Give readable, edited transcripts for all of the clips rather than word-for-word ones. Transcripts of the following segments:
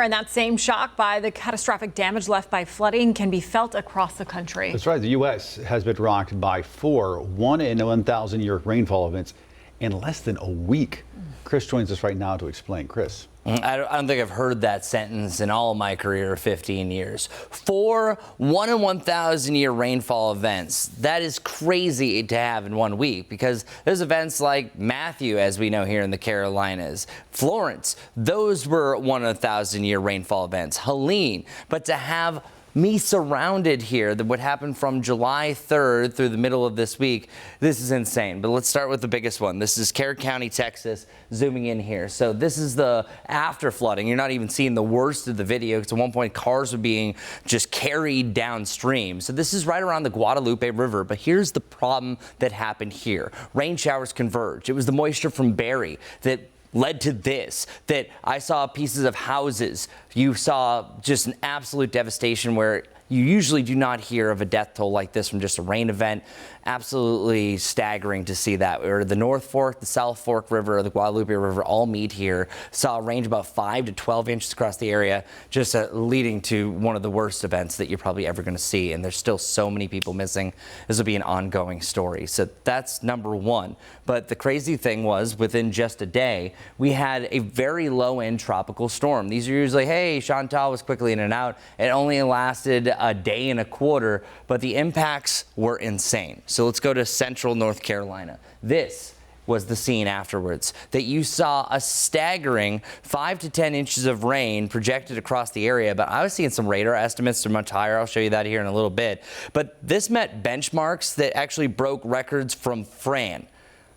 And that same shock by the catastrophic damage left by flooding can be felt across the country. That's right. The U.S. has been rocked by 4 one-in-1,000-year rainfall events in less than a week. Chris joins us right now to explain. Chris. I don't think I've heard that sentence in all of my career of 15 years. 4 one-in-1,000-year rainfall events. That is crazy to have in 1 week, because there's events like Matthew, as we know here in the Carolinas, Florence. Those were 1-in-1,000-year rainfall events. Helene. But to have me surrounded here, that what happened from July 3rd through the middle of this week, this is insane. But let's start with the biggest one. This is Carroll County, Texas, zooming in here. So this is the after flooding. You're not even seeing the worst of the video, because at one point cars were being just carried downstream. So this is right around the Guadalupe River. But here's the problem that happened here. Rain showers converged. It was the moisture from Barry that led to this, that I saw pieces of houses. You saw just an absolute devastation where you usually do not hear of a death toll like this from just a rain event. Absolutely staggering to see that. Where the North Fork, the South Fork River, the Guadalupe River all meet here. Saw a range about 5 to 12 inches across the area, just leading to one of the worst events that you're probably ever going to see. And there's still so many people missing. This will be an ongoing story. So that's number one. But the crazy thing was, within just a day, we had a very low-end tropical storm. These are usually, hey, Chantal was quickly in and out. It only lasted a day and a quarter, but the impacts were insane. So let's go to central North Carolina. This was the scene afterwards, that you saw a staggering 5 to 10 inches of rain projected across the area. But I was seeing some radar estimates that are much higher. I'll show you that here in a little bit. But this met benchmarks that actually broke records from Fran.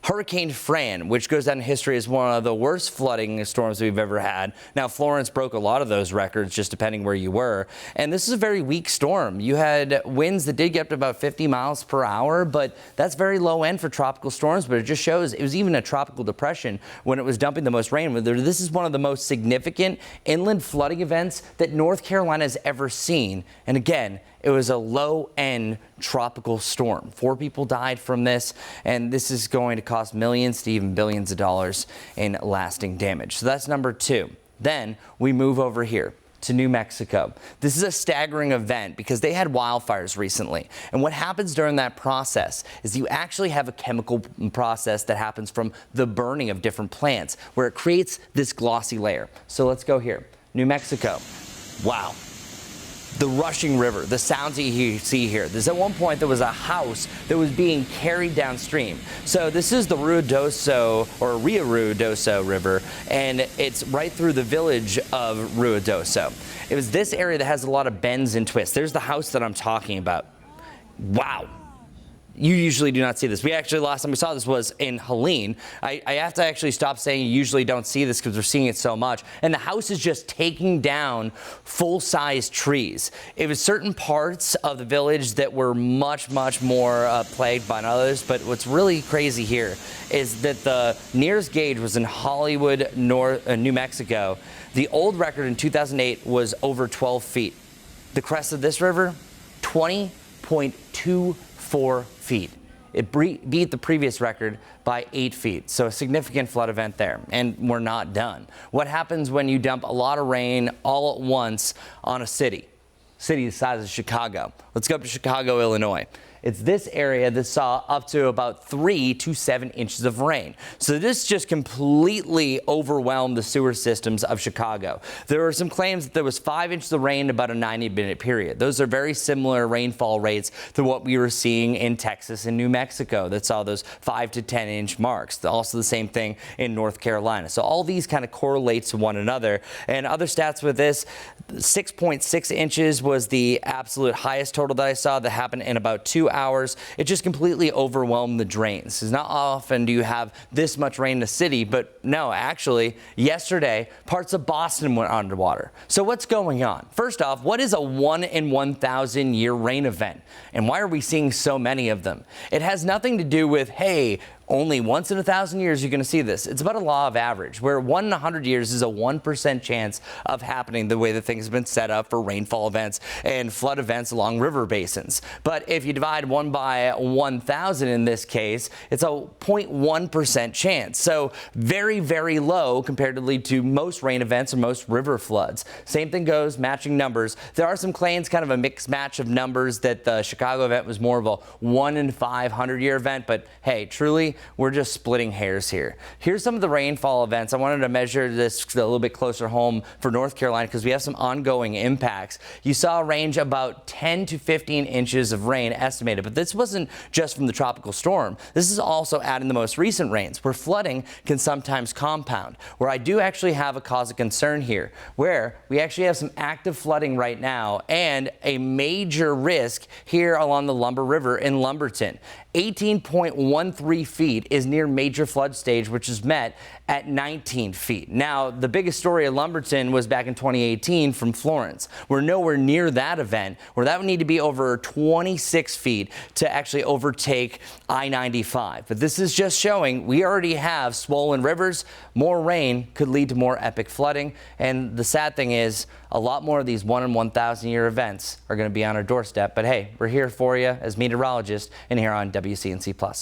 Hurricane Fran, which goes down in history as one of the worst flooding storms we've ever had. Now, Florence broke a lot of those records, just depending where you were. And this is a very weak storm. You had winds that did get up to about 50 miles per hour, but that's very low end for tropical storms. But it just shows it was even a tropical depression when it was dumping the most rain. This is one of the most significant inland flooding events that North Carolina has ever seen. And again, it was a low-end tropical storm. 4 people died from this, and this is going to cost millions to even billions of dollars in lasting damage. So that's number 2. Then we move over here to New Mexico. This is a staggering event because they had wildfires recently. And what happens during that process is you actually have a chemical process that happens from the burning of different plants, where it creates this glossy layer. So let's go here. New Mexico. Wow. The rushing river, the sounds that you see here. There's at one point there was a house that was being carried downstream. So this is the Ruidoso River, and it's right through the village of Ruidoso. It was this area that has a lot of bends and twists. There's the house that I'm talking about. Wow. You usually do not see this. We actually, last time we saw this was in Helene. I have to actually stop saying you usually don't see this because we're seeing it so much. And the house is just taking down full-size trees. It was certain parts of the village that were much, much more plagued by others. But what's really crazy here is that the nearest gauge was in Hollywood, New Mexico. The old record in 2008 was over 12 feet. The crest of this river, 20.24 feet. It beat the previous record by 8 feet. So a significant flood event there. And we're not done. What happens when you dump a lot of rain all at once on a city the size of Chicago? Let's go up to Chicago, Illinois. It's this area that saw up to about 3 to 7 inches of rain. So this just completely overwhelmed the sewer systems of Chicago. There were some claims that there was 5 inches of rain in about a 90-minute period. Those are very similar rainfall rates to what we were seeing in Texas and New Mexico that saw those 5 to 10 inch marks. Also the same thing in North Carolina. So all these kind of correlate to one another. And other stats with this, 6.6 inches was the absolute highest total that I saw that happened in about 2 hours. It just completely overwhelmed the drains. It's not often do you have this much rain in the city, but no, actually, yesterday, parts of Boston went underwater. So what's going on? First off, what is a 1-in-1,000-year rain event? And why are we seeing so many of them? It has nothing to do with, hey, only once in 1,000 years you're going to see this. It's about a law of average, where 1 in 100 years is a 1% chance of happening the way that things have been set up for rainfall events and flood events along river basins. But if you divide 1 by 1,000 in this case, it's a 0.1% chance. So very, very low comparatively to most rain events or most river floods. Same thing goes, matching numbers. There are some claims, kind of a mixed match of numbers, that the Chicago event was more of a 1 in 500 year event. But hey, truly, we're just splitting hairs here. Here's some of the rainfall events. I wanted to measure this a little bit closer home for North Carolina because we have some ongoing impacts. You saw a range about 10 to 15 inches of rain estimated, but this wasn't just from the tropical storm. This is also adding the most recent rains, where flooding can sometimes compound, where I do actually have a cause of concern here, where we actually have some active flooding right now and a major risk here along the Lumber River in Lumberton. 18.13 feet is near major flood stage, which is met at 19 feet. Now, the biggest story of Lumberton was back in 2018 from Florence. We're nowhere near that event, where that would need to be over 26 feet to actually overtake I-95. But this is just showing we already have swollen rivers. More rain could lead to more epic flooding. And the sad thing is, a lot more of these 1 in 1,000 year events are going to be on our doorstep. But hey, we're here for you as meteorologists and here on WCNC+.